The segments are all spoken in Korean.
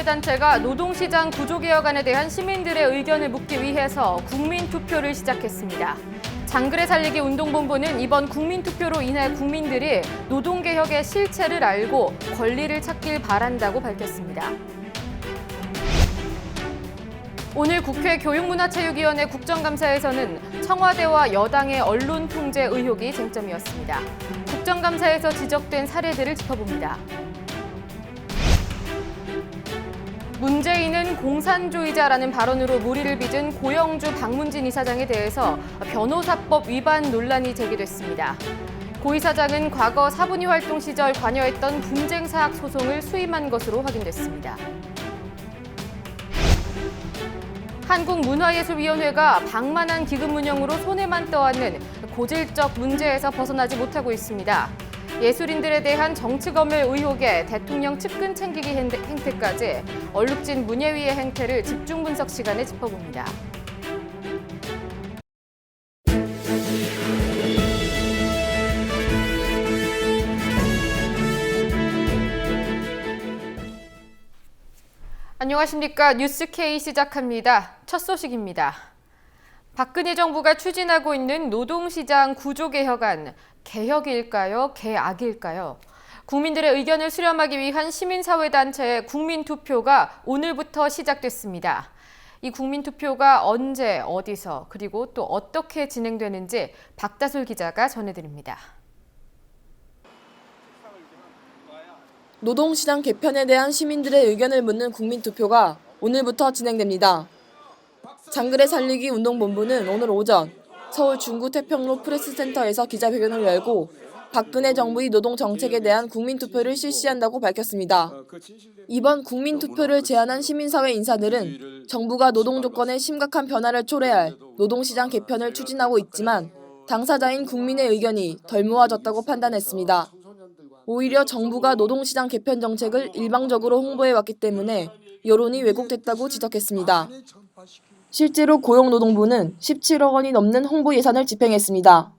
시민사회단체가 노동시장 구조개혁안에 대한 시민들의 의견을 묻기 위해서 국민투표를 시작했습니다. 장그래 살리기 운동본부는 이번 국민투표로 인해 국민들이 노동개혁의 실체를 알고 권리를 찾길 바란다고 밝혔습니다. 오늘 국회 교육문화체육위원회 국정감사에서는 청와대와 여당의 언론 통제 의혹이 쟁점이었습니다. 국정감사에서 지적된 사례들을 짚어봅니다. 문재인은 공산주의자라는 발언으로 물의를 빚은 고영주 박문진 이사장에 대해서 변호사법 위반 논란이 제기됐습니다. 고 이사장은 과거 사분위 활동 시절 관여했던 분쟁사학 소송을 수임한 것으로 확인됐습니다. 한국문화예술위원회가 방만한 기금 운영으로 손해만 떠안는 고질적 문제에서 벗어나지 못하고 있습니다. 예술인들에 대한 정치검열 의혹에 대통령 측근 챙기기 행태까지 얼룩진 문예위의 행태를 집중 분석 시간에 짚어봅니다. 안녕하십니까. 뉴스K 시작합니다. 첫 소식입니다. 박근혜 정부가 추진하고 있는 노동시장 구조개혁안, 개혁일까요? 개악일까요? 국민들의 의견을 수렴하기 위한 시민사회단체의 국민투표가 오늘부터 시작됐습니다. 이 국민투표가 언제, 어디서, 그리고 또 어떻게 진행되는지 박다솔 기자가 전해드립니다. 노동시장 개편에 대한 시민들의 의견을 묻는 국민투표가 오늘부터 진행됩니다. 장그래 살리기 운동본부는 오늘 오전 서울 중구 태평로 프레스센터에서 기자회견을 열고 박근혜 정부의 노동정책에 대한 국민투표를 실시한다고 밝혔습니다. 이번 국민투표를 제안한 시민사회 인사들은 정부가 노동조건의 심각한 변화를 초래할 노동시장 개편을 추진하고 있지만 당사자인 국민의 의견이 덜 모아졌다고 판단했습니다. 오히려 정부가 노동시장 개편 정책을 일방적으로 홍보해왔기 때문에 여론이 왜곡됐다고 지적했습니다. 실제로 고용노동부는 17억 원이 넘는 홍보 예산을 집행했습니다.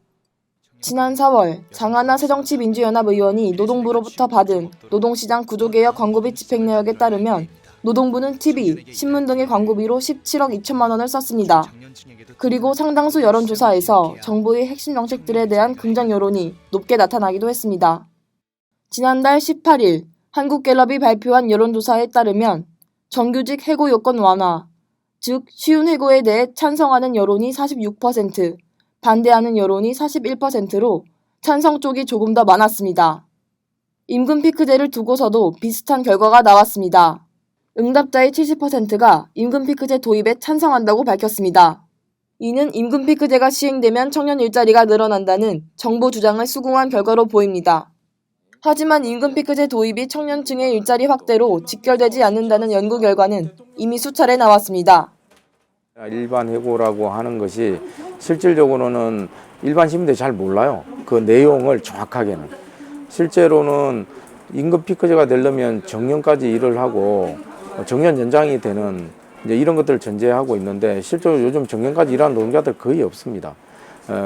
지난 4월 장하나 새정치민주연합 의원이 노동부로부터 받은 노동시장 구조개혁 광고비 집행 내역에 따르면 노동부는 TV, 신문 등의 광고비로 17억 2천만 원을 썼습니다. 그리고 상당수 여론조사에서 정부의 핵심 정책들에 대한 긍정 여론이 높게 나타나기도 했습니다. 지난달 18일 한국갤럽이 발표한 여론조사에 따르면 정규직 해고 요건 완화, 즉 쉬운 해고에 대해 찬성하는 여론이 46%, 반대하는 여론이 41%로 찬성 쪽이 조금 더 많았습니다. 임금 피크제를 두고서도 비슷한 결과가 나왔습니다. 응답자의 70%가 임금 피크제 도입에 찬성한다고 밝혔습니다. 이는 임금 피크제가 시행되면 청년 일자리가 늘어난다는 정부 주장을 수긍한 결과로 보입니다. 하지만 임금 피크제 도입이 청년층의 일자리 확대로 직결되지 않는다는 연구 결과는 이미 수차례 나왔습니다. 일반 해고라고 하는 것이 실질적으로는 일반 시민들이 잘 몰라요. 그 내용을 정확하게는. 실제로는 임금 피크제가 되려면 정년까지 일을 하고 정년 연장이 되는 이제 이런 것들을 전제하고 있는데 실제로 요즘 정년까지 일하는 노동자들 거의 없습니다.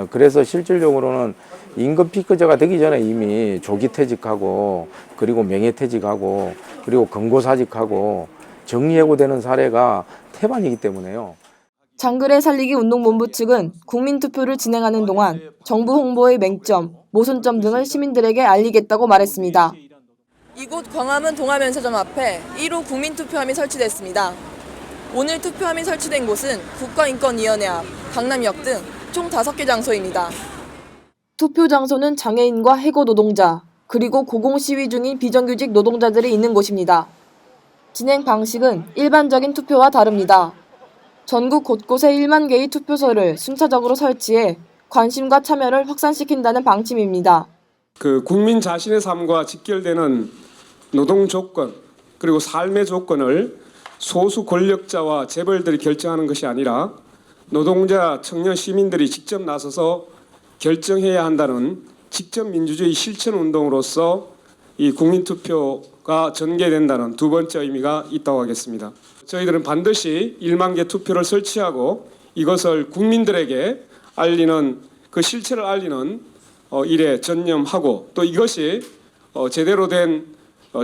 그래서 실질적으로는 임금 피크제가 되기 전에 이미 조기 퇴직하고 그리고 명예퇴직하고 그리고 권고사직하고 정리해고되는 사례가 태반이기 때문에요. 장그래 살리기 운동본부 측은 국민투표를 진행하는 동안 정부 홍보의 맹점, 모순점 등을 시민들에게 알리겠다고 말했습니다. 이곳 광화문 동아면세점 앞에 1호 국민투표함이 설치됐습니다. 오늘 투표함이 설치된 곳은 국가인권위원회 앞, 강남역 등 총 5개 장소입니다. 투표 장소는 장애인과 해고 노동자, 그리고 고공시위 중인 비정규직 노동자들이 있는 곳입니다. 진행 방식은 일반적인 투표와 다릅니다. 전국 곳곳에 1만 개의 투표소를 순차적으로 설치해 관심과 참여를 확산시킨다는 방침입니다. 국민 자신의 삶과 직결되는 노동 조건 그리고 삶의 조건을 소수 권력자와 재벌들이 결정하는 것이 아니라 노동자, 청년, 시민들이 직접 나서서 결정해야 한다는 직접 민주주의 실천 운동으로서 이 국민투표가 전개된다는 두 번째 의미가 있다고 하겠습니다. 저희들은 반드시 1만 개 투표를 설치하고 이것을 국민들에게 알리는 그 실체를 알리는 일에 전념하고 또 이것이 제대로 된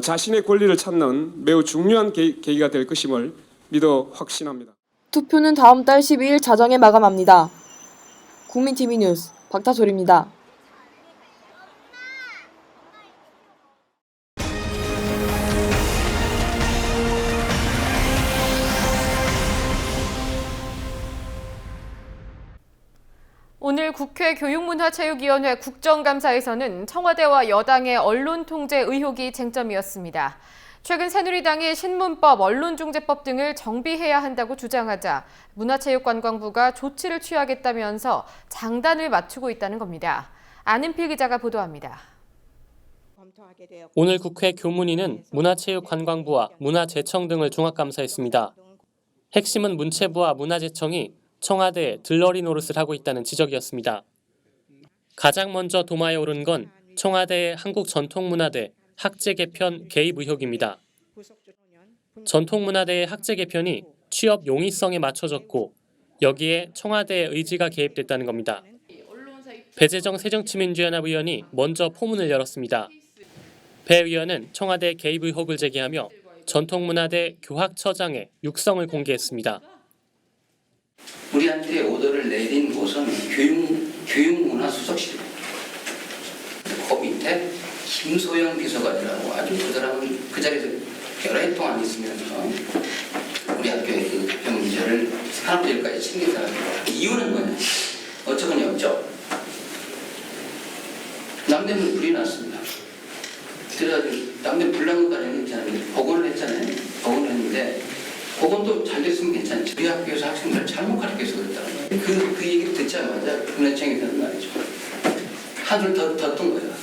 자신의 권리를 찾는 매우 중요한 계기가 될 것임을 믿어 확신합니다. 투표는 다음 달 12일 자정에 마감합니다. 국민TV 뉴스 박타솔입니다. 오늘 국회 교육문화체육위원회 국정감사에서는 청와대와 여당의 언론통제 의혹이 쟁점이었습니다. 최근 새누리당이 신문법, 언론중재법 등을 정비해야 한다고 주장하자 문화체육관광부가 조치를 취하겠다면서 장단을 맞추고 있다는 겁니다. 안은필 기자가 보도합니다. 오늘 국회 교문위는 문화체육관광부와 문화재청 등을 종합감사했습니다. 핵심은 문체부와 문화재청이 청와대에 들러리 노릇을 하고 있다는 지적이었습니다. 가장 먼저 도마에 오른 건 청와대의 한국전통문화대 학제 개편 개입 의혹입니다. 전통문화대의 학제 개편이 취업 용이성에 맞춰졌고 여기에 청와대의 의지가 개입됐다는 겁니다. 배재정 새정치민주연합 의원이 먼저 포문을 열었습니다. 배 의원은 청와대 개입 의혹을 제기하며 전통문화대 교학처장의 육성을 공개했습니다. 우리한테 오더를 내린 곳은 교육문화수석실입니다. 그 밑에 김소영 비서관이라고 아주 그 사람은 그 자리에서 여러 해 동안 있으면서 우리 학교의 그 개편 문제를 산업재해까지 챙긴 사람입니다. 이유는 뭐냐? 어처구니 없죠. 남대문 불이 났습니다. 그래가지고 남대문 불난 것까지 했잖아요. 복원을 했잖아요. 복원을 했는데 복원도 잘 됐으면 괜찮지. 우리 학교에서 학생들을 잘못 가르쳐서 그랬다는 거예요. 그 얘기를 듣자마자 문화청이 되는 말이죠. 한술 더 뜬 거예요.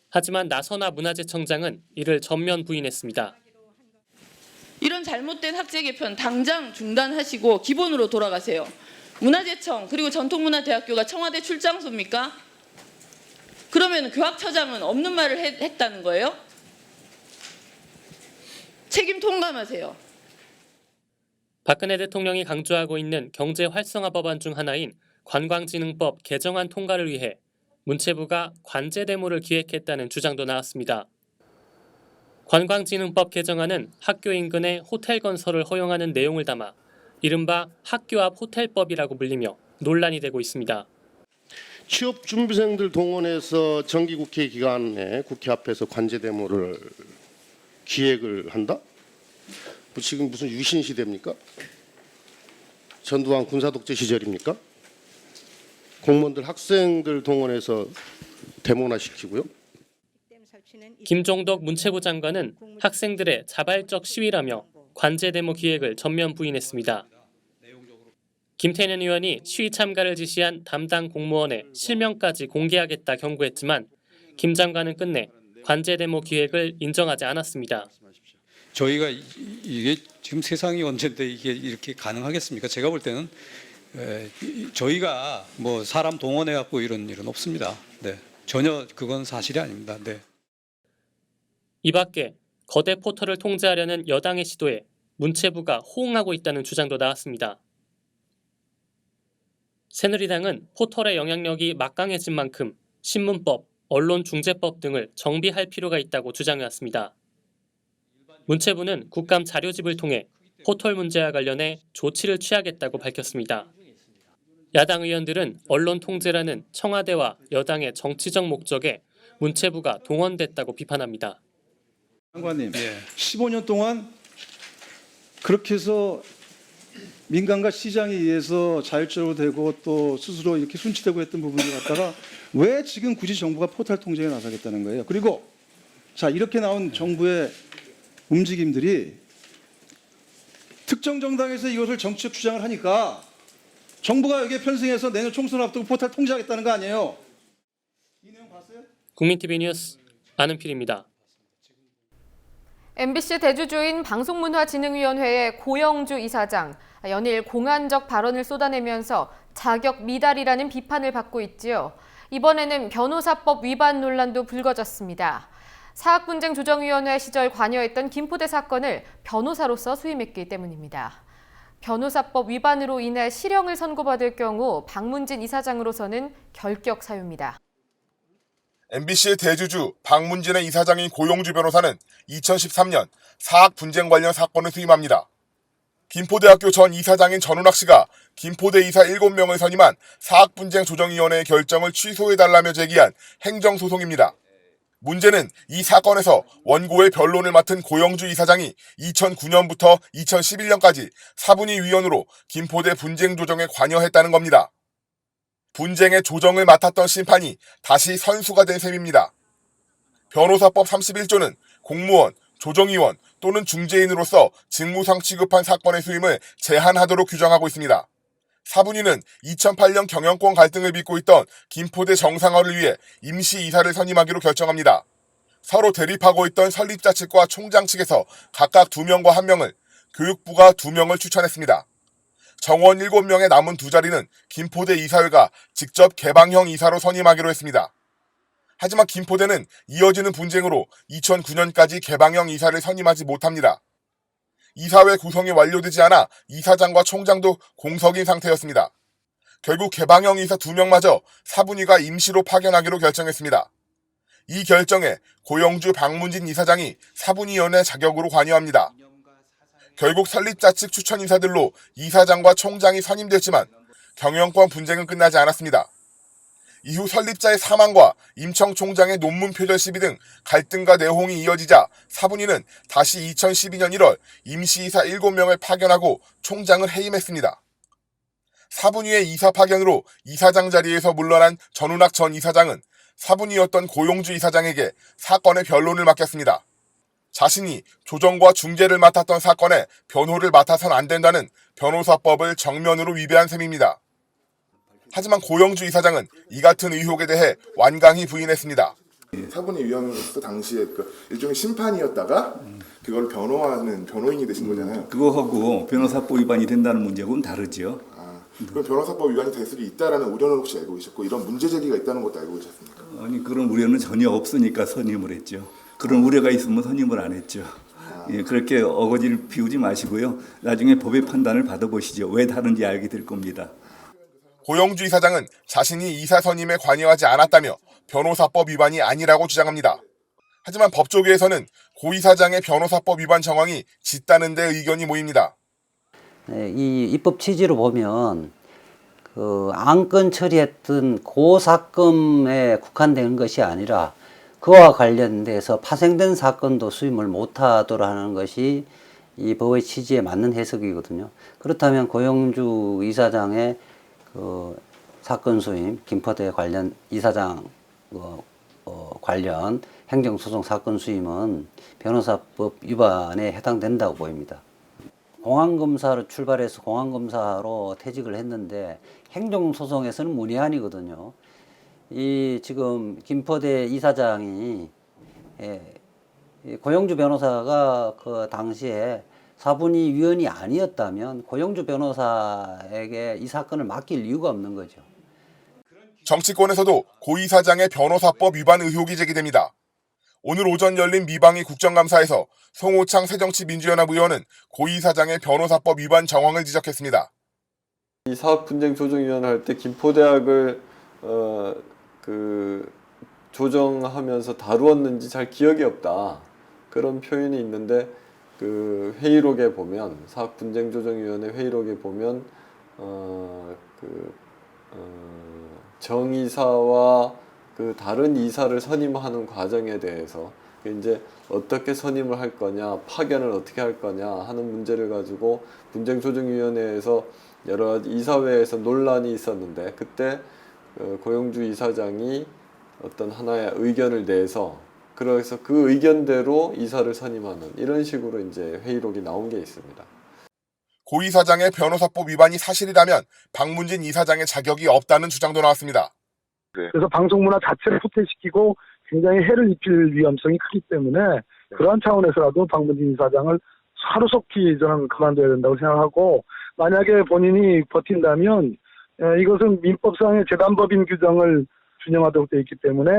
하지만 나선아 문화재청장은 이를 전면 부인했습니다. 이런 잘못된 학제 개편 당장 중단하시고 기본으로 돌아가세요. 문화재청 그리고 전통문화대학교가 청와대 출장소입니까? 그러면 교학처장은 없는 말을 했다는 거예요? 책임 통감하세요. 박근혜 대통령이 강조하고 있는 경제 활성화 법안 중 하나인 관광진흥법 개정안 통과를 위해 문체부가 관제 데모를 기획했다는 주장도 나왔습니다. 관광진흥법 개정안은 학교 인근에 호텔 건설을 허용하는 내용을 담아 이른바 학교 앞 호텔법이라고 불리며 논란이 되고 있습니다. 취업 준비생들 동원해서 정기국회 기간에 국회 앞에서 관제 데모를 기획을 한다? 뭐 지금 무슨 유신 시대입니까? 전두환 군사독재 시절입니까? 공무원들 학생들 동원해서 데모나 시키고요. 김종덕 문체부 장관은 학생들의 자발적 시위라며 관제 데모 기획을 전면 부인했습니다. 김태년 의원이 시위 참가를 지시한 담당 공무원의 실명까지 공개하겠다 경고했지만 김 장관은 끝내 관제 데모 기획을 인정하지 않았습니다. 저희가 이게 지금 세상이 언젠데 이게 이렇게 가능하겠습니까? 제가 볼 때는 저희가 뭐 사람 동원해 갖고 이런 일은 없습니다. 네, 전혀 그건 사실이 아닙니다. 네. 이 밖에 거대 포털을 통제하려는 여당의 시도에 문체부가 호응하고 있다는 주장도 나왔습니다. 새누리당은 포털의 영향력이 막강해진 만큼 신문법, 언론중재법 등을 정비할 필요가 있다고 주장해왔습니다. 문체부는 국감 자료집을 통해 포털 문제와 관련해 조치를 취하겠다고 밝혔습니다. 야당 의원들은 언론 통제라는 청와대와 여당의 정치적 목적에 문체부가 동원됐다고 비판합니다. 장관님, 15년 동안 그렇게 해서 민간과 시장에 의해서 자율적으로 되고 또 스스로 이렇게 순치되고 했던 부분을 갖다가 왜 지금 굳이 정부가 포털 통제에 나서겠다는 거예요? 그리고 자 이렇게 나온 정부의 움직임들이 특정 정당에서 이것을 정치적 주장을 하니까 정부가 여기에 편승해서 내년 총선 앞두고 포털 통제하겠다는 거 아니에요? 이 내용 봤어요? 국민TV 뉴스 안은필입니다. MBC 대주주인 방송문화진흥위원회의 고영주 이사장, 연일 공안적 발언을 쏟아내면서 자격 미달이라는 비판을 받고 있지요. 이번에는 변호사법 위반 논란도 불거졌습니다. 사학분쟁조정위원회 시절 관여했던 김포대 사건을 변호사로서 수임했기 때문입니다. 변호사법 위반으로 인해 실형을 선고받을 경우 박문진 이사장으로서는 결격 사유입니다. MBC의 대주주 박문진의 이사장인 고용주 변호사는 2013년 사학 분쟁 관련 사건을 수임합니다. 김포대학교 전 이사장인 전운학 씨가 김포대 이사 7명을 선임한 사학분쟁조정위원회의 결정을 취소해달라며 제기한 행정소송입니다. 문제는 이 사건에서 원고의 변론을 맡은 고영주 이사장이 2009년부터 2011년까지 사분위 위원으로 김포대 분쟁 조정에 관여했다는 겁니다. 분쟁의 조정을 맡았던 심판이 다시 선수가 된 셈입니다. 변호사법 31조는 공무원, 조정위원 또는 중재인으로서 직무상 취급한 사건의 수임을 제한하도록 규정하고 있습니다. 사분위는 2008년 경영권 갈등을 빚고 있던 김포대 정상화를 위해 임시이사를 선임하기로 결정합니다. 서로 대립하고 있던 설립자 측과 총장 측에서 각각 2명과 1명을, 교육부가 2명을 추천했습니다. 정원 7명의 남은 2자리는 김포대 이사회가 직접 개방형 이사로 선임하기로 했습니다. 하지만 김포대는 이어지는 분쟁으로 2009년까지 개방형 이사를 선임하지 못합니다. 이사회 구성이 완료되지 않아 이사장과 총장도 공석인 상태였습니다. 결국 개방형 이사 2명마저 사분위가 임시로 파견하기로 결정했습니다. 이 결정에 고영주 박문진 이사장이 사분위원회 자격으로 관여합니다. 결국 설립자 측 추천 인사들로 이사장과 총장이 선임됐지만 경영권 분쟁은 끝나지 않았습니다. 이후 설립자의 사망과 임청 총장의 논문 표절 시비 등 갈등과 내홍이 이어지자 사분위는 다시 2012년 1월 임시이사 7명을 파견하고 총장을 해임했습니다. 사분위의 이사 파견으로 이사장 자리에서 물러난 전운학 전 이사장은 사분위였던 고용주 이사장에게 사건의 변론을 맡겼습니다. 자신이 조정과 중재를 맡았던 사건에 변호를 맡아선 안 된다는 변호사법을 정면으로 위배한 셈입니다. 하지만 고영주 이사장은 이 같은 의혹에 대해 완강히 부인했습니다. 사분위 위원으로서 당시에 일종의 심판이었다가 그걸 변호하는 변호인이 되신 거잖아요. 그거하고 변호사법 위반이 된다는 문제하고는 다르죠. 그럼 변호사법 위반이 될 수도 있다라는 우려는 혹시 알고 계셨고 이런 문제 제기가 있다는 것도 알고 계셨습니까? 아니 그런 우려는 전혀 없으니까 선임을 했죠. 그런 우려가 있으면 선임을 안 했죠. 예, 그렇게 어거지를 피우지 마시고요. 나중에 법의 판단을 받아보시죠. 왜 다른지 알게 될 겁니다. 고영주 이사장은 자신이 이사 선임에 관여하지 않았다며 변호사법 위반이 아니라고 주장합니다. 하지만 법조계에서는 고 이사장의 변호사법 위반 정황이 짙다는 데 의견이 모입니다. 네, 이 입법 취지로 보면 그 안건 처리했던 그 사건에 국한된 것이 아니라 그와 관련돼서 파생된 사건도 수임을 못하도록 하는 것이 이 법의 취지에 맞는 해석이거든요. 그렇다면 고영주 이사장의 그 사건 수임, 김포대 관련 이사장 관련 행정소송 사건 수임은 변호사법 위반에 해당된다고 보입니다. 공안검사로 출발해서 공안검사로 퇴직을 했는데 행정소송에서는 문외한이거든요. 이 지금 김포대 이사장이 고영주 변호사가 그 당시에 사분위 위원이 아니었다면 고영주 변호사에게 이 사건을 맡길 이유가 없는 거죠. 정치권에서도 고 이사장의 변호사법 위반 의혹이 제기됩니다. 오늘 오전 열린 미방위 국정감사에서 송호창 새정치민주연합 의원은 고 이사장의 변호사법 위반 정황을 지적했습니다. 이 사학분쟁조정위원회 할 때 김포대학을 조정하면서 다루었는지 잘 기억이 없다. 그런 표현이 있는데 그 회의록에 보면 사학분쟁조정위원회 회의록에 보면 정 이사와 그 다른 이사를 선임하는 과정에 대해서 이제 어떻게 선임을 할 거냐, 파견을 어떻게 할 거냐 하는 문제를 가지고 분쟁조정위원회에서 여러 이사회에서 논란이 있었는데 그때 고영주 이사장이 어떤 하나의 의견을 내서 그래서 그 의견대로 이사를 선임하는 이런 식으로 이제 회의록이 나온 게 있습니다. 고 이사장의 변호사법 위반이 사실이라면 박문진 이사장의 자격이 없다는 주장도 나왔습니다. 그래서 방송문화 자체를 후퇴시키고 굉장히 해를 입힐 위험성이 크기 때문에 그러한 차원에서라도 박문진 이사장을 하루속히 저는 그만둬야 된다고 생각하고 만약에 본인이 버틴다면 이것은 민법상의 재단법인 규정을 준용하도록 되어 있기 때문에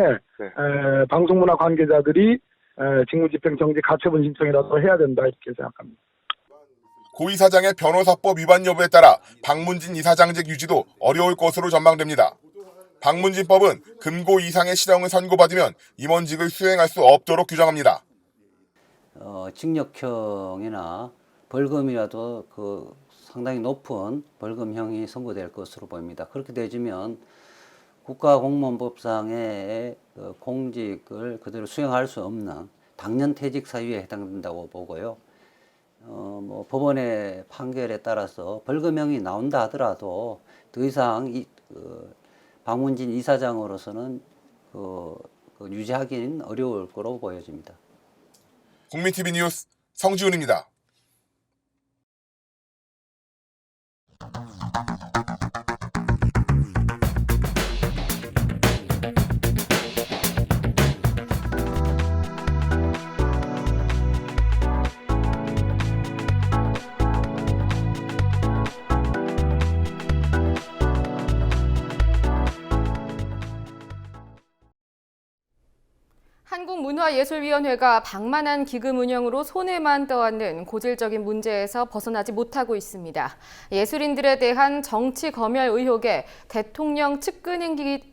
방송문화 관계자들이 직무집행정지 가처분 신청이라도 해야 된다 이렇게 생각합니다. 고 이사장의 변호사법 위반 여부에 따라 박문진 이사장직 유지도 어려울 것으로 전망됩니다. 방문진법은 금고 이상의 시정을 선고받으면 임원직을 수행할 수 없도록 규정합니다. 징역형이나 벌금이라도 그 상당히 높은 벌금형이 선고될 것으로 보입니다. 그렇게 되면 국가공무원법상의 공직을 그대로 수행할 수 없는 당년 퇴직 사유에 해당된다고 보고요. 뭐 법원의 판결에 따라서 벌금형이 나온다 하더라도 더 이상 방문진 이사장으로서는 유지하기는 어려울 거로 보여집니다. 국민TV 뉴스 성지훈입니다. 한국문화예술위원회가 방만한 기금 운영으로 손해만 떠안는 고질적인 문제에서 벗어나지 못하고 있습니다. 예술인들에 대한 정치 검열 의혹에 대통령 측근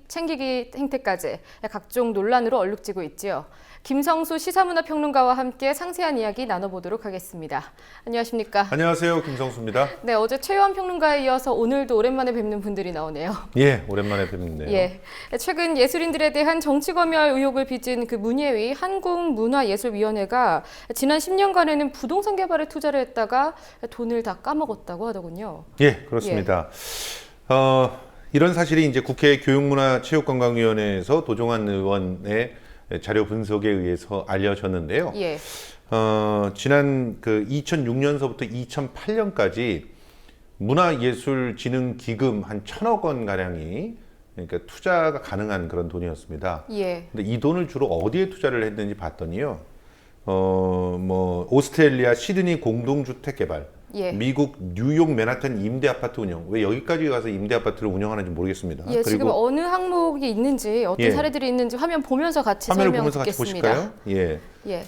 챙기기 행태까지 각종 논란으로 얼룩지고 있지요. 김성수 시사문화평론가와 함께 상세한 이야기 나눠보도록 하겠습니다. 안녕하십니까? 안녕하세요. 김성수입니다. 네, 어제 최유한 평론가에 이어서 오늘도 오랜만에 뵙는 분들이 나오네요. 예, 오랜만에 뵙는데요. 예, 최근 예술인들에 대한 정치검열 의혹을 빚은 그 문예위 한국문화예술위원회가 지난 10년간에는 부동산 개발에 투자를 했다가 돈을 다 까먹었다고 하더군요. 예, 그렇습니다. 이런 사실이 이제 국회 교육문화체육관광위원회에서 도종환 의원의 자료 분석에 의해서 알려졌는데요. 예. 지난 그 2006년서부터 2008년까지 문화예술진흥기금 한 1,000억 원 가량이 그러니까 투자가 가능한 그런 돈이었습니다. 예. 근데 이 돈을 주로 어디에 투자를 했는지 봤더니요. 뭐 오스트레일리아 시드니 공동주택 개발, 예. 미국 뉴욕 맨하탄 임대 아파트 운영. 왜 여기까지 가서 임대 아파트를 운영하는지 모르겠습니다. 예, 지금 어느 항목이 있는지 어떤 예. 사례들이 있는지 화면 보면서 같이 화면을 설명 보면서 같이 듣겠습니다. 보실까요? 예. 예.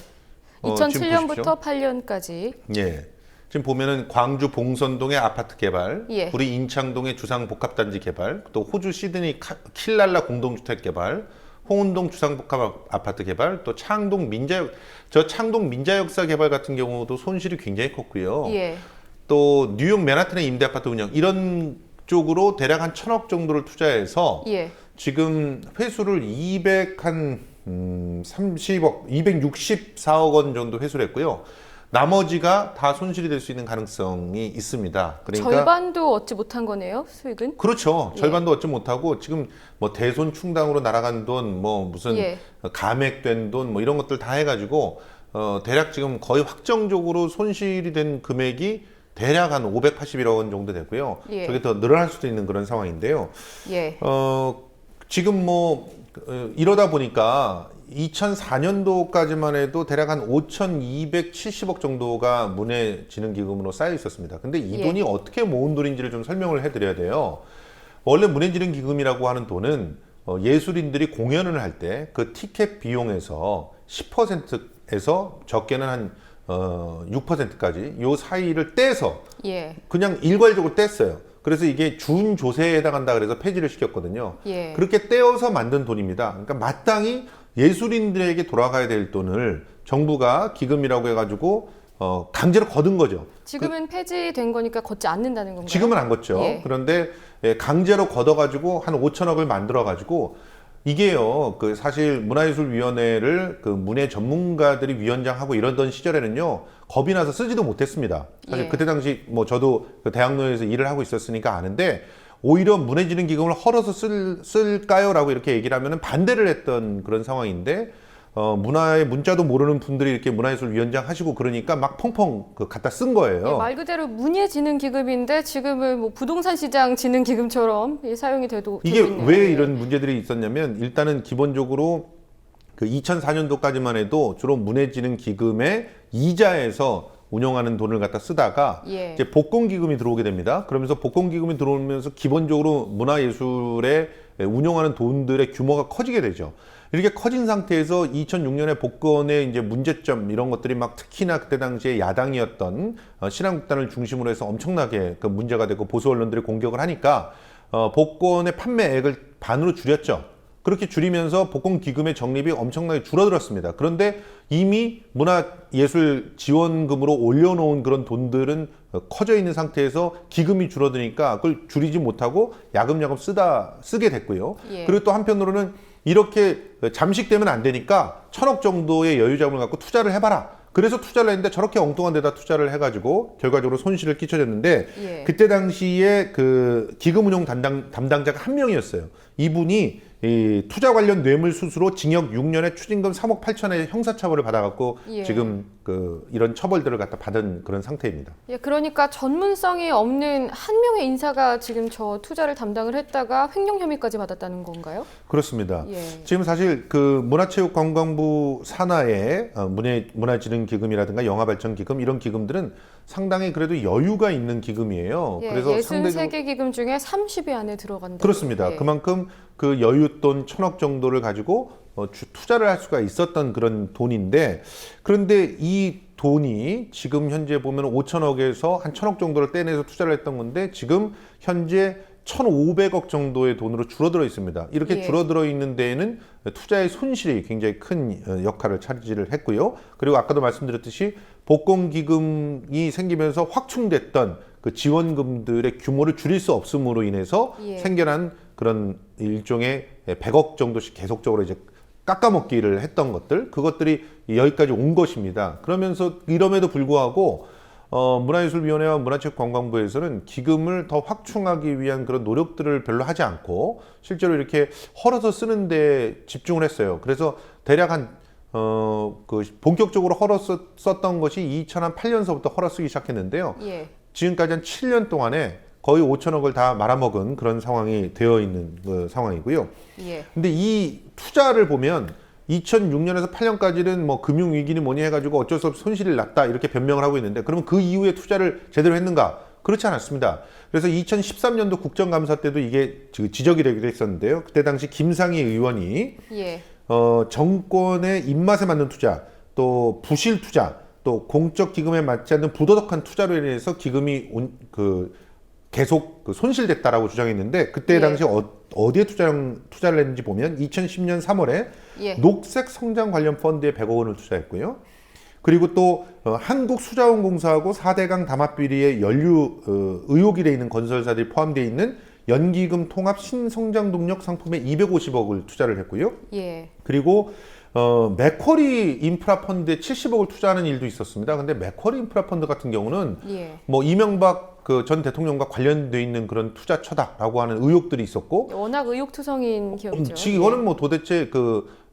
지금 2007년부터 8년까지. 예. 지금 보면은 광주 봉선동의 아파트 개발, 예. 우리 인창동의 주상복합단지 개발, 또 호주 시드니 킬랄라 공동주택 개발, 홍은동 주상복합 아파트 개발, 또 창동 민자역사 개발 같은 경우도 손실이 굉장히 컸고요. 예. 또 뉴욕 맨하탄의 임대 아파트 운영 이런 쪽으로 대략 한 1,000억 정도를 투자해서 예. 지금 회수를 264억 원 정도 회수를 했고요. 나머지가 다 손실이 될 수 있는 가능성이 있습니다. 그러니까 절반도 얻지 못한 거네요, 수익은? 그렇죠. 예. 절반도 얻지 못하고 지금 뭐 대손 충당으로 날아간 돈, 뭐 무슨 예. 감액된 돈, 뭐 이런 것들 다 해가지고 대략 지금 거의 확정적으로 손실이 된 금액이 대략 한 581억 원 정도 되고요. 예. 저게 더 늘어날 수도 있는 그런 상황인데요. 예. 지금 뭐 이러다 보니까 2004년도까지만 해도 대략 한 5,270억 정도가 문예진흥기금으로 쌓여 있었습니다. 근데 이 예. 돈이 어떻게 모은 돈인지를 좀 설명을 해드려야 돼요. 원래 문예진흥기금이라고 하는 돈은 예술인들이 공연을 할 때 그 티켓 비용에서 10%에서 적게는 한 6%까지 요 사이를 떼서 예. 그냥 일괄적으로 뗐어요. 그래서 이게 준조세에 해당한다 그래서 폐지를 시켰거든요. 예. 그렇게 떼어서 만든 돈입니다. 그러니까 마땅히 예술인들에게 돌아가야 될 돈을 정부가 기금이라고 해가지고 강제로 거둔 거죠. 지금은 폐지된 거니까 걷지 않는다는 건가요? 지금은 안 걷죠. 예. 그런데 강제로 걷어가지고 한 5천억을 만들어가지고 이게요, 그 사실 문화예술위원회를 그 문예 전문가들이 위원장하고 이러던 시절에는요, 겁이 나서 쓰지도 못했습니다. 사실 예. 그때 당시 뭐 저도 그 대학로에서 일을 하고 있었으니까 아는데 오히려 문예진흥기금을 헐어서 쓸까요? 라고 이렇게 얘기를 하면은 반대를 했던 그런 상황인데 문화의 문자도 모르는 분들이 이렇게 문화예술위원장 하시고 그러니까 막 펑펑 갖다 쓴 거예요. 예, 말 그대로 문예진흥기금인데 지금은 뭐 부동산 시장 진흥기금처럼 사용이 되고 이게 있네요. 왜 이런 문제들이 있었냐면 일단은 기본적으로 그 2004년도까지만 해도 주로 문예진흥기금의 이자에서 운영하는 돈을 갖다 쓰다가 예. 이제 복권기금이 들어오게 됩니다. 그러면서 복권기금이 들어오면서 기본적으로 문화예술에 운영하는 돈들의 규모가 커지게 되죠. 이렇게 커진 상태에서 2006년에 복권의 이제 문제점 이런 것들이 막 특히나 그때 당시에 야당이었던 신한국단을 중심으로 해서 엄청나게 그 문제가 되고 보수 언론들이 공격을 하니까 복권의 판매액을 반으로 줄였죠. 그렇게 줄이면서 복권 기금의 적립이 엄청나게 줄어들었습니다. 그런데 이미 문화예술 지원금으로 올려놓은 그런 돈들은 커져 있는 상태에서 기금이 줄어드니까 그걸 줄이지 못하고 야금야금 쓰게 됐고요. 예. 그리고 또 한편으로는 이렇게 잠식되면 안 되니까 1,000억 정도의 여유자금을 갖고 투자를 해봐라. 그래서 투자를 했는데 저렇게 엉뚱한 데다 투자를 해가지고 결과적으로 손실을 끼쳐졌는데 예. 그때 당시에 그 기금운용 담당자가 한 명이었어요. 이분이 이 투자 관련 뇌물 수수로 징역 6년에 추징금 3억 8천의 형사처벌을 받아갖고 예. 지금 그 이런 처벌들을 갖다 받은 그런 상태입니다. 예, 그러니까 전문성이 없는 한 명의 인사가 지금 저 투자를 담당을 했다가 횡령 혐의까지 받았다는 건가요? 그렇습니다. 예. 지금 사실 그 문화체육관광부 산하의 문화진흥기금이라든가 영화발전기금 이런 기금들은 상당히 그래도 여유가 있는 기금이에요. 예, 그래서 63개 기금 중에 30위 안에 들어간다. 그렇습니다. 예. 그만큼 그 여윳돈 1,000억 정도를 가지고 투자를 할 수가 있었던 그런 돈인데 그런데 이 돈이 지금 현재 보면 5천억에서 한 1,000억 정도를 떼내서 투자를 했던 건데 지금 현재 1,500억 정도의 돈으로 줄어들어 있습니다. 이렇게 예. 줄어들어 있는 데에는 투자의 손실이 굉장히 큰 역할을 차지를 했고요. 그리고 아까도 말씀드렸듯이 복권기금이 생기면서 확충됐던 그 지원금들의 규모를 줄일 수 없음으로 인해서 예. 생겨난 그런 일종의 100억 정도씩 계속적으로 이제 깎아먹기를 했던 것들, 그것들이 여기까지 온 것입니다. 그러면서 이럼에도 불구하고 문화예술위원회와 문화체육관광부에서는 기금을 더 확충하기 위한 그런 노력들을 별로 하지 않고 실제로 이렇게 헐어서 쓰는 데 집중을 했어요. 그래서 대략 그 본격적으로 헐어서 썼던 것이 2008년서부터 헐어 쓰기 시작했는데요. 예. 지금까지 한 7년 동안에 거의 5천억을 다 말아먹은 그런 상황이 되어 있는 그 상황이고요. 예. 근데 이 투자를 보면 2006년에서 8년까지는 뭐 금융위기니 뭐니 해가지고 어쩔 수 없이 손실이 났다 이렇게 변명을 하고 있는데 그러면 그 이후에 투자를 제대로 했는가? 그렇지 않았습니다. 그래서 2013년도 국정감사 때도 이게 지적이 되기도 했었는데요. 그때 당시 김상희 의원이 예. 정권의 입맛에 맞는 투자, 또 부실 투자, 또 공적 기금에 맞지 않는 부도덕한 투자로 인해서 기금이 계속 손실됐다라고 주장했는데 그때 예. 당시 어디에 투자를 했는지 보면 2010년 3월에 예. 녹색 성장 관련 펀드에 100억 원을 투자했고요. 그리고 또 한국수자원공사하고 4대강 담합비리의 연루 의혹이 돼 있는 건설사들이 포함되어 있는 연기금 통합 신성장 동력 상품에 250억을 투자를 했고요. 예. 그리고 맥쿼리 인프라 펀드에 70억을 투자하는 일도 있었습니다. 근데 맥쿼리 인프라 펀드 같은 경우는 예. 뭐 이명박 그 전 대통령과 관련돼 있는 그런 투자처다라고 하는 의혹들이 있었고 워낙 의혹투성인 기업이죠. 이거는 뭐 도대체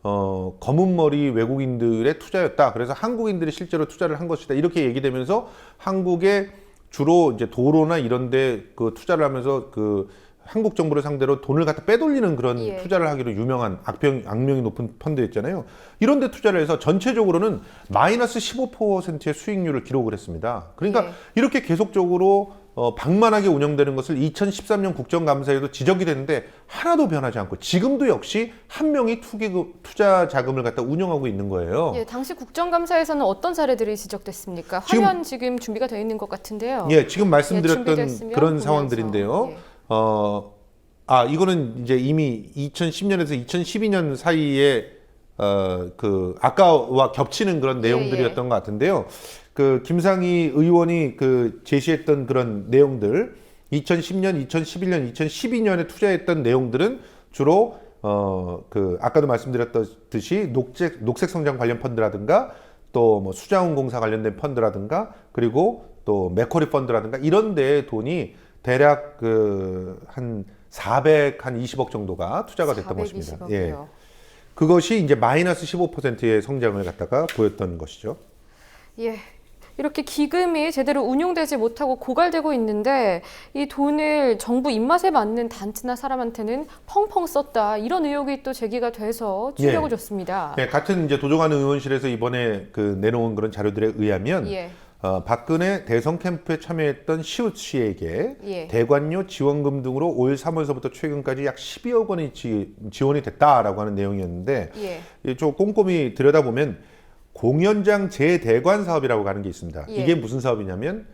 검은 머리 외국인들의 투자였다. 그래서 한국인들이 실제로 투자를 한 것이다. 이렇게 얘기되면서 한국의 주로 이제 도로나 이런데 그 투자를 하면서 그 한국 정부를 상대로 돈을 갖다 빼돌리는 그런 예. 투자를 하기로 유명한 악명이 높은 펀드였잖아요. 이런 데 투자를 해서 전체적으로는 마이너스 15%의 수익률을 기록을 했습니다. 그러니까 예. 이렇게 계속적으로 방만하게 운영되는 것을 2013년 국정감사에도 지적이 됐는데 하나도 변하지 않고 지금도 역시 한 명이 투자 자금을 갖다 운영하고 있는 거예요. 예, 당시 국정감사에서는 어떤 사례들이 지적됐습니까? 화면 지금 준비가 되어 있는 것 같은데요. 예, 지금 말씀드렸던 준비됐으면 그런 보면서. 상황들인데요. 예. 이거는 이제 이미 2010년에서 2012년 사이에 아까와 겹치는 그런 내용들이었던 것 같은데요. 그 김상희 의원이 제시했던 그런 내용들, 2010년, 2011년, 2012년에 투자했던 내용들은 주로 아까도 말씀드렸듯이 녹색 성장 관련 펀드라든가 또 뭐 수자원공사 관련된 펀드라든가 그리고 또 맥쿼리 펀드라든가 이런 데에 돈이 대략 한 420억 정도가 투자가 됐던 것입니다. 420억이요. 예. 그것이 이제 마이너스 15%의 성장을 갖다가 보였던 것이죠. 예. 이렇게 기금이 제대로 운용되지 못하고 고갈되고 있는데 이 돈을 정부 입맛에 맞는 단체나 사람한테는 펑펑 썼다. 이런 의혹이 또 제기가 돼서 충격을 줬습니다. 네, 같은 이제 도종환 의원실에서 이번에 내놓은 그런 자료들에 의하면 예. 박근혜 대선 캠프에 참여했던 시웃 씨에게 예. 대관료 지원금 등으로 올 3월서부터 최근까지 약 12억 원이 지원이 됐다라고 하는 내용이었는데 예. 좀 꼼꼼히 들여다보면 공연장 재대관 사업이라고 하는 게 있습니다. 예. 이게 무슨 사업이냐면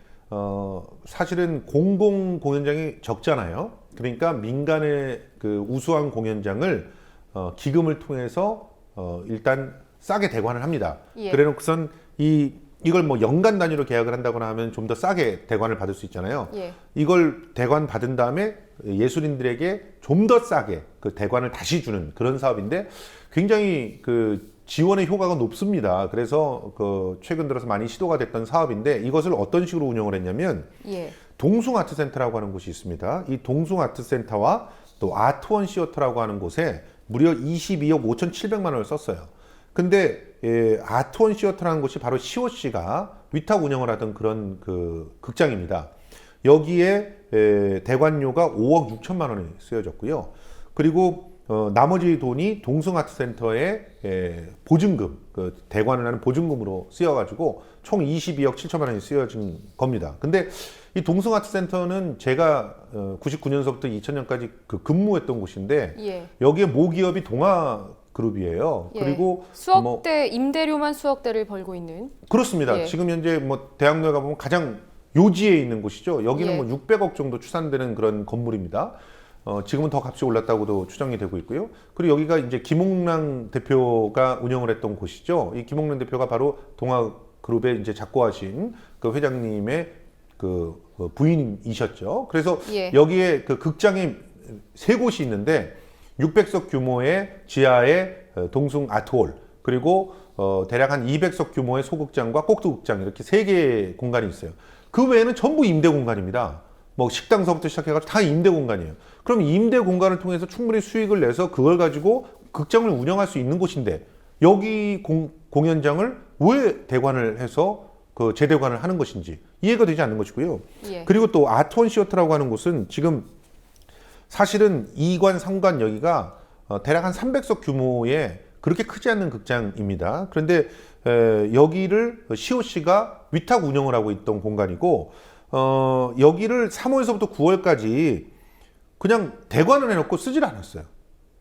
사실은 공공 공연장이 적잖아요. 그러니까 민간의 그 우수한 공연장을 기금을 통해서 일단 싸게 대관을 합니다. 예. 그래놓고선 이걸 뭐 연간 단위로 계약을 한다거나 하면 좀 더 싸게 대관을 받을 수 있잖아요. 예. 이걸 대관 받은 다음에 예술인들에게 좀 더 싸게 그 대관을 다시 주는 그런 사업인데 굉장히 그 지원의 효과가 높습니다. 그래서 그 최근 들어서 많이 시도가 됐던 사업인데 이것을 어떤 식으로 운영을 했냐면 예. 동숭아트센터라고 하는 곳이 있습니다. 이 동숭아트센터와 또 아트원 시어터라고 하는 곳에 무려 22억 5,700만 원을 썼어요. 근데 아트원 시어터라는 곳이 바로 COC가 위탁 운영을 하던 그런 그 극장입니다. 여기에 대관료가 5억 6천만 원이 쓰여졌고요. 그리고 나머지 돈이 동숭아트센터의 보증금, 그 대관을 하는 보증금으로 쓰여가지고 총 22억 7천만 원이 쓰여진 겁니다. 근데 이 동숭아트센터는 제가 99년서부터 2000년까지 그 근무했던 곳인데 예. 여기에 모기업이 동아그룹이에요. 예. 그리고 수억대 임대료만 수억대를 벌고 있는. 그렇습니다. 예. 지금 현재 뭐 대학로에 가보면 가장 요지에 있는 곳이죠. 여기는 예. 뭐 600억 정도 추산되는 그런 건물입니다. 지금은 더 값이 올랐다고도 추정이 되고 있고요. 그리고 여기가 이제 김홍랑 대표가 운영을 했던 곳이죠. 이 김홍랑 대표가 바로 동아그룹에 이제 작고하신 그 회장님의 그 부인이셨죠. 그래서 예. 여기에 그 극장이 3곳이 있는데 600석 규모의 지하의 동숭 아트홀, 그리고 대략 한 200석 규모의 소극장과 꼭두극장, 이렇게 3개의 공간이 있어요. 그 외에는 전부 임대 공간입니다. 뭐 식당서부터 시작해가지고 다 임대 공간이에요. 그럼 임대 공간을 통해서 충분히 수익을 내서 그걸 가지고 극장을 운영할 수 있는 곳인데 여기 공연장을 왜 대관을 해서 그 재대관을 하는 것인지 이해가 되지 않는 것이고요. 예. 그리고 또 아트원 시어터라고 하는 곳은 지금 사실은 2관, 3관 여기가 대략 한 300석 규모의 그렇게 크지 않는 극장입니다. 그런데 여기를 COC가 위탁 운영을 하고 있던 공간이고 여기를 3월서부터 9월까지 그냥 대관을 해놓고 쓰질 않았어요.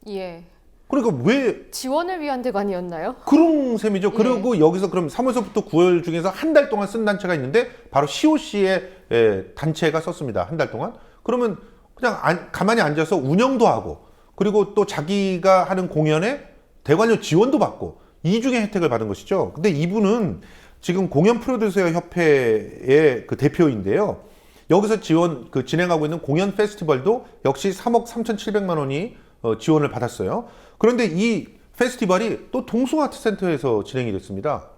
예. 그러니까 왜 지원을 위한 대관이었나요? 그런 셈이죠. 예. 그리고 여기서 그럼 3월서부터 9월 중에서 한 달 동안 쓴 단체가 있는데 바로 COC의 단체가 썼습니다. 한 달 동안. 그러면 그냥 가만히 앉아서 운영도 하고 그리고 또 자기가 하는 공연에 대관료 지원도 받고 이중의 혜택을 받은 것이죠. 근데 이분은 지금 공연 프로듀서 협회의 그 대표인데요. 여기서 진행하고 있는 공연 페스티벌도 역시 3억 3,700만 원이 지원을 받았어요. 그런데 이 페스티벌이 또 동숭아트센터에서 진행이 됐습니다.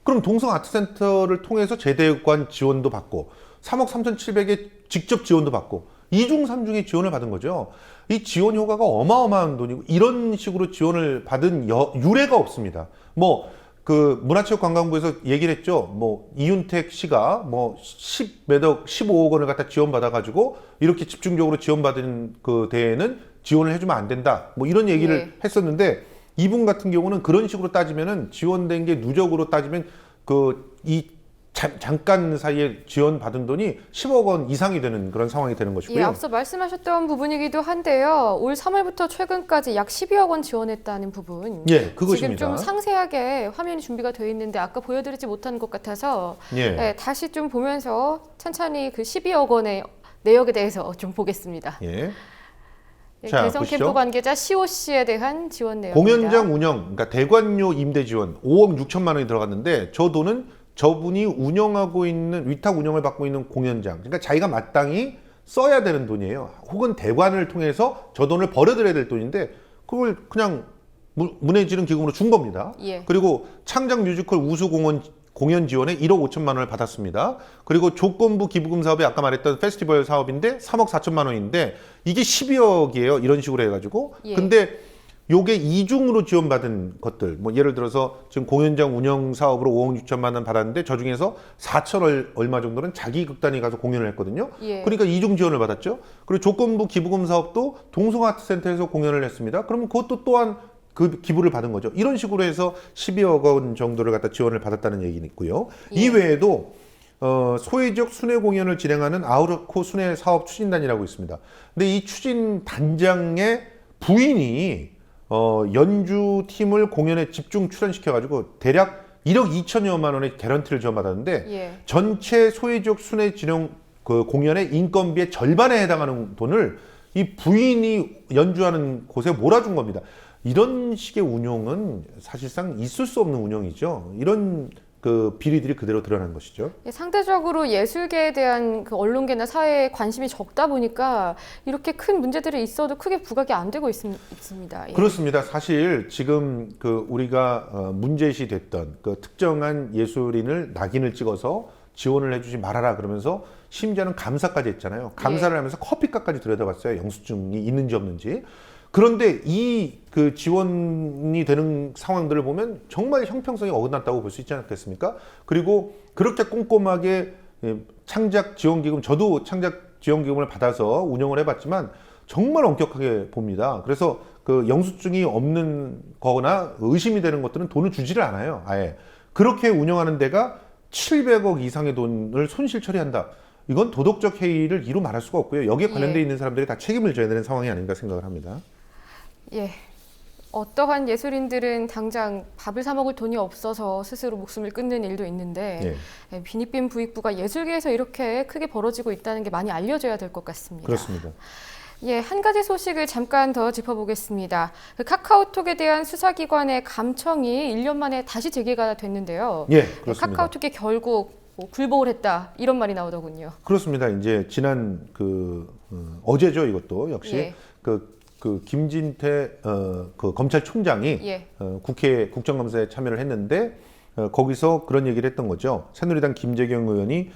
그럼 동숭아트센터를 통해서 재대관 지원도 받고 3억 3,700의 직접 지원도 받고 2중 3중의 지원을 받은 거죠. 이 지원 효과가 어마어마한 돈이고 이런 식으로 지원을 받은 유례가 없습니다. 뭐 그 문화체육관광부에서 얘기를 했죠. 뭐 이윤택 씨가 뭐 15억 원을 갖다 지원받아가지고 이렇게 집중적으로 지원받은 그 대회는 지원을 해주면 안 된다. 뭐 이런 얘기를 했었는데 이분 같은 경우는 그런 식으로 따지면은 지원된 게 누적으로 따지면 잠깐 사이에 지원받은 돈이 10억 원 이상이 되는 그런 상황이 되는 것이고요. 예, 앞서 말씀하셨던 부분이기도 한데요. 올 3월부터 최근까지 약 12억 원 지원했다는 부분. 예, 그것입니다. 지금 좀 상세하게 화면이 준비가 되어 있는데 아까 보여드리지 못한 것 같아서 예. 다시 좀 보면서 천천히 그 12억 원의 내역에 대해서 좀 보겠습니다. 예. 예, 자, 대선 보시죠. 캠프 관계자 COC에 대한 지원 내용입니다. 공연장 운영, 그러니까 대관료 임대 지원 5억 6천만 원이 들어갔는데 저 돈은 저분이 운영하고 있는 위탁 운영을 받고 있는 공연장, 그러니까 자기가 마땅히 써야 되는 돈이에요. 혹은 대관을 통해서 저 돈을 벌어들여야 될 돈인데 그걸 그냥 문해지는 기금으로 준 겁니다. 예. 그리고 창작 뮤지컬 우수 공연 지원에 1억 5천만 원을 받았습니다. 그리고 조건부 기부금 사업이 아까 말했던 페스티벌 사업인데 3억 4천만 원인데 이게 12억이에요. 이런 식으로 해가지고. 예. 근데 요게 이중으로 지원받은 것들, 뭐 예를 들어서 지금 공연장 운영 사업으로 5억 6천만 원 받았는데 저 중에서 4천 얼마 정도는 자기 극단이 가서 공연을 했거든요. 예. 그러니까 이중 지원을 받았죠. 그리고 조건부 기부금 사업도 동숭아트센터에서 공연을 했습니다. 그러면 그것도 또한 그 기부를 받은 거죠. 이런 식으로 해서 12억 원 정도를 갖다 지원을 받았다는 얘기는 있고요. 예. 이외에도 소외지역 순회 공연을 진행하는 아우르코 순회 사업 추진단이라고 있습니다. 근데 이 추진단장의 부인이 연주팀을 공연에 집중 출연시켜가지고 대략 1억 2천여만 원의 개런티를 지원받았는데 예. 전체 소외지역 순회 진행 그 공연의 인건비의 절반에 해당하는 돈을 이 부인이 연주하는 곳에 몰아준 겁니다. 이런 식의 운용은 사실상 있을 수 없는 운영이죠. 이런 그 비리들이 그대로 드러난 것이죠. 상대적으로 예술계에 대한 그 언론계나 사회에 관심이 적다 보니까 이렇게 큰 문제들이 있어도 크게 부각이 안 되고 있습니다. 예. 그렇습니다. 사실 지금 그 우리가 문제시 됐던 그 특정한 예술인을 낙인을 찍어서 지원을 해주지 말아라 그러면서 심지어는 감사까지 했잖아요. 감사를 하면서 커피값까지 들여다봤어요. 영수증이 있는지 없는지. 그런데 이 그 지원이 되는 상황들을 보면 정말 형평성이 어긋났다고 볼 수 있지 않겠습니까? 그리고 그렇게 꼼꼼하게 창작 지원기금, 저도 창작 지원기금을 받아서 운영을 해봤지만 정말 엄격하게 봅니다. 그래서 그 영수증이 없는 거나 의심이 되는 것들은 돈을 주지를 않아요. 아예. 그렇게 운영하는 데가 700억 이상의 돈을 손실 처리한다. 이건 도덕적 해이를 이루 말할 수가 없고요. 여기에 관련돼 있는 사람들이 다 책임을 져야 되는 상황이 아닌가 생각을 합니다. 예. 어떠한 예술인들은 당장 밥을 사 먹을 돈이 없어서 스스로 목숨을 끊는 일도 있는데 빈익빈 부익부가 예술계에서 이렇게 크게 벌어지고 있다는 게 많이 알려져야 될 것 같습니다. 그렇습니다. 예, 한 가지 소식을 잠깐 더 짚어보겠습니다. 그 카카오톡에 대한 수사기관의 감청이 1년 만에 다시 재개가 됐는데요. 예, 그렇습니다. 카카오톡이 결국 굴복을 했다 이런 말이 나오더군요. 그렇습니다. 이제 지난 어제죠, 이것도 역시 그 김진태 그 검찰총장이 국회 국정감사에 참여를 했는데 거기서 그런 얘기를 했던 거죠. 새누리당 김재경 의원이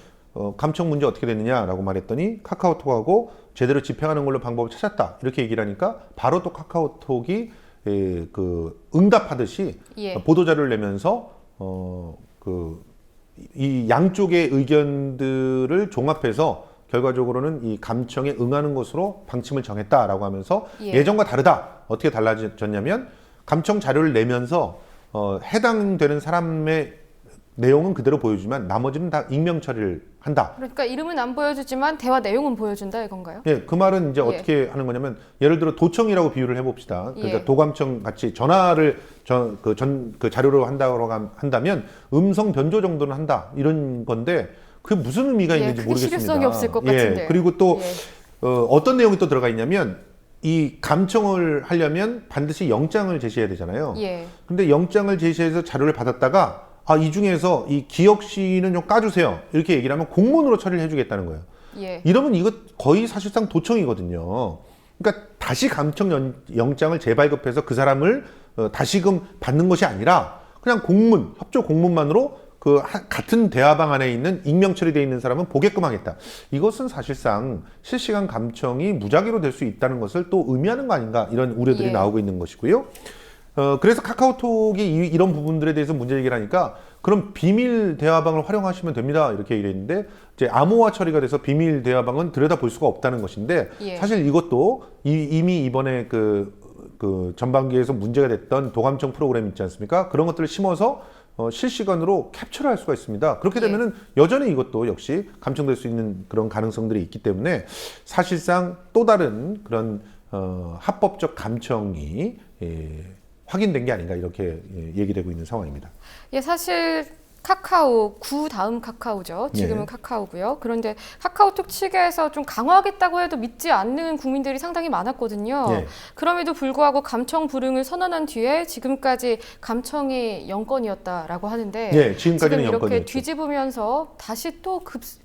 감청 문제 어떻게 됐느냐라고 말했더니 카카오톡하고 제대로 집행하는 걸로 방법을 찾았다 이렇게 얘기를 하니까 바로 또 카카오톡이 그 응답하듯이 보도자료를 내면서 이 양쪽의 의견들을 종합해서 결과적으로는 이 감청에 응하는 것으로 방침을 정했다라고 하면서 예전과 다르다. 어떻게 달라졌냐면 감청 자료를 내면서 해당되는 사람의 내용은 그대로 보여주지만 나머지는 다 익명 처리를 한다. 그러니까 이름은 안 보여주지만 대화 내용은 보여준다 이건가요? 예, 그 말은 이제 어떻게 하는 거냐면 예를 들어 도청이라고 비유를 해봅시다. 그러니까 도감청 같이 전화를 그 자료로 한다면 음성 변조 정도는 한다 이런 건데 그게 무슨 의미가 있는지 모르겠습니다. 실효성이 없을 것 같은데. 그리고 또 어떤 내용이 또 들어가 있냐면 이 감청을 하려면 반드시 영장을 제시해야 되잖아요. 근데 영장을 제시해서 자료를 받았다가 이 중에서 이 기억 씨는 좀 까주세요. 이렇게 얘기를 하면 공문으로 처리를 해주겠다는 거예요. 이러면 이거 거의 사실상 도청이거든요. 그러니까 다시 감청 영장을 재발급해서 그 사람을 다시금 받는 것이 아니라 그냥 협조 공문만으로 그 같은 대화방 안에 있는 익명 처리되어 있는 사람은 보게끔 하겠다. 이것은 사실상 실시간 감청이 무작위로 될 수 있다는 것을 또 의미하는 거 아닌가 이런 우려들이 나오고 있는 것이고요. 그래서 카카오톡이 이런 부분들에 대해서 문제 제기를 하니까 그럼 비밀 대화방을 활용하시면 됩니다. 이렇게 얘기했는데 이제 암호화 처리가 돼서 비밀 대화방은 들여다볼 수가 없다는 것인데 사실 이것도 이미 이번에 그 전반기에서 문제가 됐던 도감청 프로그램 있지 않습니까? 그런 것들을 심어서 실시간으로 캡처를 할 수가 있습니다. 그렇게 되면은 여전히 이것도 역시 감청될 수 있는 그런 가능성들이 있기 때문에 사실상 또 다른 그런 합법적 감청이 확인된 게 아닌가 이렇게 얘기되고 있는 상황입니다. 사실 카카오, 구 다음 카카오죠. 지금은 카카오고요. 그런데 카카오톡 측에서 좀 강화하겠다고 해도 믿지 않는 국민들이 상당히 많았거든요. 그럼에도 불구하고 감청 불응을 선언한 뒤에 지금까지 감청이 영건이었다라고 하는데 지금 이렇게 영건이었죠. 뒤집으면서 다시 또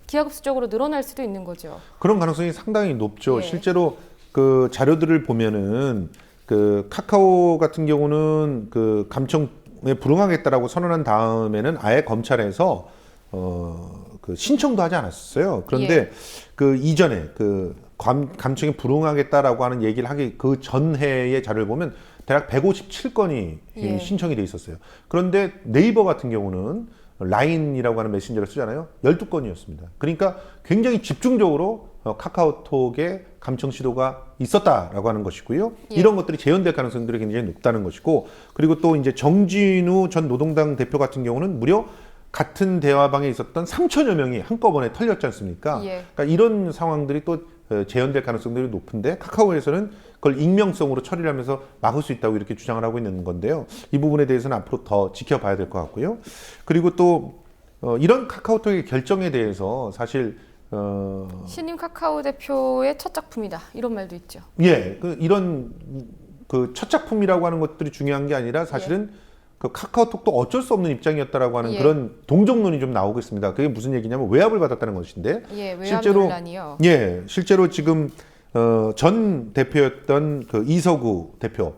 기하급수적으로 늘어날 수도 있는 거죠. 그런 가능성이 상당히 높죠. 실제로 그 자료들을 보면은 그 카카오 같은 경우는 그 감청에 불응하겠다라고 선언한 다음에는 아예 검찰에서 그 신청도 하지 않았어요. 그런데 그 이전에 그 감청에 불응하겠다라고 하는 얘기를 하기 그 전해의 자료를 보면 대략 157건이 신청이 돼 있었어요. 그런데 네이버 같은 경우는 라인이라고 하는 메신저를 쓰잖아요. 12건이었습니다. 그러니까 굉장히 집중적으로 카카오톡에 감청 시도가 있었다라고 하는 것이고요. 이런 것들이 재현될 가능성들이 굉장히 높다는 것이고, 그리고 또 이제 정진우 전 노동당 대표 같은 경우는 무려 같은 대화방에 있었던 3천여 명이 한꺼번에 털렸지 않습니까? 그러니까 이런 상황들이 또 재현될 가능성들이 높은데 카카오에서는 그걸 익명성으로 처리를 하면서 막을 수 있다고 이렇게 주장을 하고 있는 건데요. 이 부분에 대해서는 앞으로 더 지켜봐야 될 것 같고요. 그리고 또 이런 카카오톡의 결정에 대해서 사실 신임 카카오 대표의 첫 작품이다 이런 말도 있죠. 예, 이런 그 첫 작품이라고 하는 것들이 중요한 게 아니라 사실은 그 카카오톡도 어쩔 수 없는 입장이었다라고 하는 그런 동정론이 좀 나오고 있습니다. 그게 무슨 얘기냐면 외압을 받았다는 것인데 외압 실제로 논란이요. 실제로 지금 전 대표였던 그 이서구 대표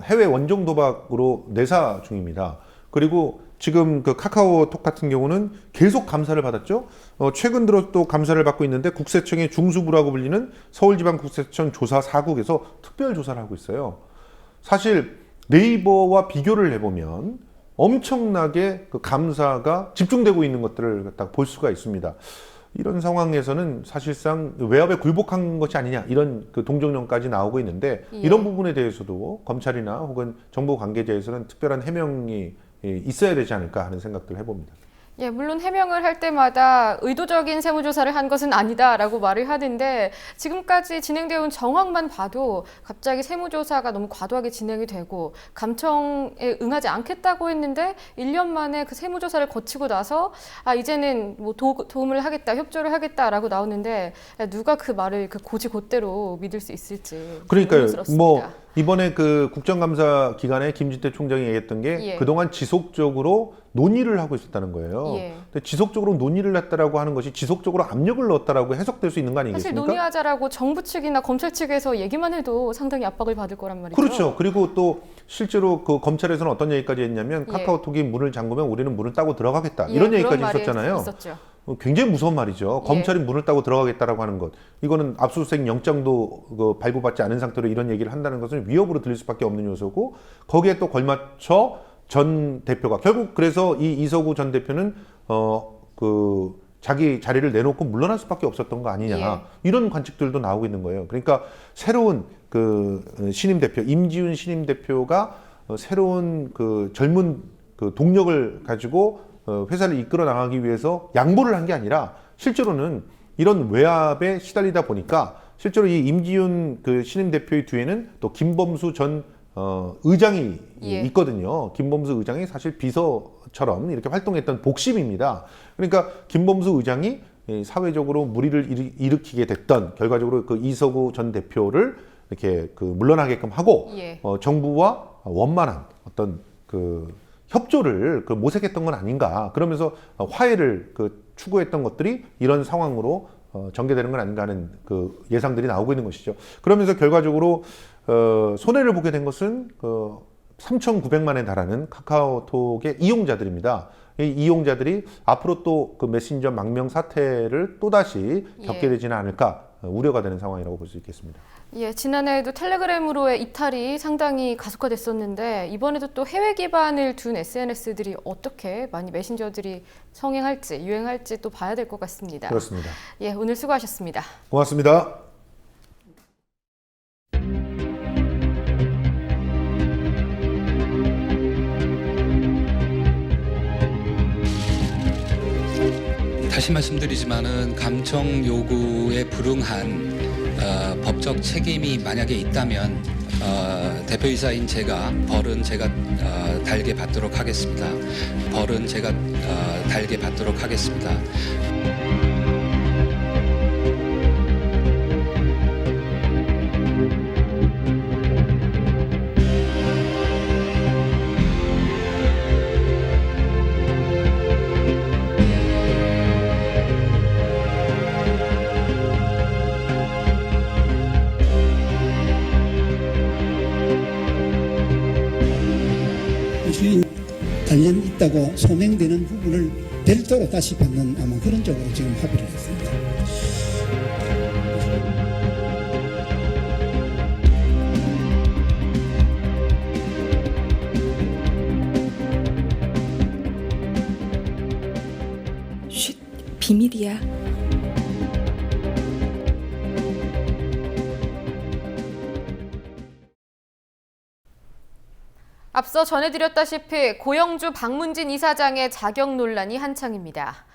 해외 원정 도박으로 내사 중입니다. 그리고 지금 그 카카오톡 같은 경우는 계속 감사를 받았죠. 최근 들어 또 감사를 받고 있는데 국세청의 중수부라고 불리는 서울지방국세청 조사 4국에서 특별 조사를 하고 있어요. 사실 네이버와 비교를 해보면 엄청나게 그 감사가 집중되고 있는 것들을 갖다 볼 수가 있습니다. 이런 상황에서는 사실상 외압에 굴복한 것이 아니냐 이런 그 동정론까지 나오고 있는데 이런 부분에 대해서도 검찰이나 혹은 정부 관계자에서는 특별한 해명이 있어야 되지 않을까 하는 생각들을 해봅니다. 예, 물론 해명을 할 때마다 의도적인 세무조사를 한 것은 아니다라고 말을 하는데 지금까지 진행되어 온 정황만 봐도 갑자기 세무조사가 너무 과도하게 진행이 되고 감청에 응하지 않겠다고 했는데 1년 만에 그 세무조사를 거치고 나서 이제는 뭐 도움을 하겠다, 협조를 하겠다라고 나오는데 누가 그 말을 그 고지곧대로 믿을 수 있을지 그러니까요. 의문스럽습니다. 이번에 그 국정감사 기간에 김진태 총장이 얘기했던 게 그동안 지속적으로 논의를 하고 있었다는 거예요. 근데 지속적으로 논의를 했다라고 하는 것이 지속적으로 압력을 넣었다라고 해석될 수 있는 거 아니겠습니까? 사실 논의하자라고 정부 측이나 검찰 측에서 얘기만 해도 상당히 압박을 받을 거란 말이죠. 그렇죠. 그리고 또 실제로 그 검찰에서는 어떤 얘기까지 했냐면 카카오톡이 문을 잠그면 우리는 문을 따고 들어가겠다. 이런 얘기까지 있었잖아요. 있었죠. 굉장히 무서운 말이죠. 검찰이 문을 따고 들어가겠다라고 하는 것. 이거는 압수수색 영장도 발부받지 않은 상태로 이런 얘기를 한다는 것은 위협으로 들릴 수밖에 없는 요소고 거기에 또 걸맞춰 전 대표가 결국 그래서 이 이서구 전 대표는 그 자기 자리를 내놓고 물러날 수밖에 없었던 거 아니냐 이런 관측들도 나오고 있는 거예요. 그러니까 새로운 그 신임 대표 임지훈 신임 대표가 새로운 그 젊은 그 동력을 가지고 회사를 이끌어 나가기 위해서 양보를 한 게 아니라 실제로는 이런 외압에 시달리다 보니까 실제로 이 임지훈 그 신임 대표의 뒤에는 또 김범수 전 의장이 있거든요. 김범수 의장이 사실 비서처럼 이렇게 활동했던 복심입니다. 그러니까 김범수 의장이 사회적으로 물의를 일으키게 됐던 결과적으로 그 이서구 전 대표를 이렇게 그 물러나게끔 하고 정부와 원만한 어떤 그 협조를 그 모색했던 건 아닌가. 그러면서 화해를 그 추구했던 것들이 이런 상황으로 전개되는 건 아닌가 하는 그 예상들이 나오고 있는 것이죠. 그러면서 결과적으로 손해를 보게 된 것은 3,900만에 달하는 카카오톡의 이용자들입니다. 이 이용자들이 앞으로 또 그 메신저 망명 사태를 또다시 겪게 되지는 않을까 우려가 되는 상황이라고 볼 수 있겠습니다. 예, 지난해에도 텔레그램으로의 이탈이 상당히 가속화됐었는데 이번에도 또 해외 기반을 둔 SNS들이 어떻게 많이 메신저들이 성행할지 유행할지 또 봐야 될 것 같습니다. 그렇습니다. 예, 오늘 수고하셨습니다. 고맙습니다. 다시 말씀드리지만은 감청 요구에 불응한 법적 책임이 만약에 있다면 대표이사인 제가 벌은 제가 달게 받도록 하겠습니다. 벌은 제가 달게 받도록 하겠습니다. 관련 있다고 소명되는 부분을 별도로 다시 받는 아마 그런 쪽으로 지금 합의를 했습니다. 쉿, 비밀이야. 앞서 전해드렸다시피 고영주 박문진 이사장의 자격 논란이 한창입니다.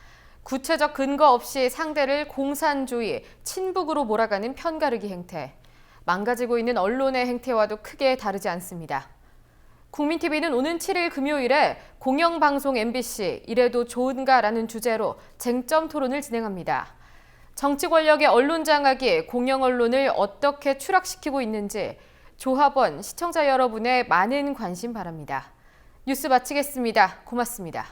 구체적 근거 없이 상대를 공산주의, 친북으로 몰아가는 편가르기 행태. 망가지고 있는 언론의 행태와도 크게 다르지 않습니다. 국민TV는 오는 7일 금요일에 공영방송 MBC 이래도 좋은가라는 주제로 쟁점 토론을 진행합니다. 정치 권력의 언론 장악이 공영 언론을 어떻게 추락시키고 있는지 조합원, 시청자 여러분의 많은 관심 바랍니다. 뉴스 마치겠습니다. 고맙습니다.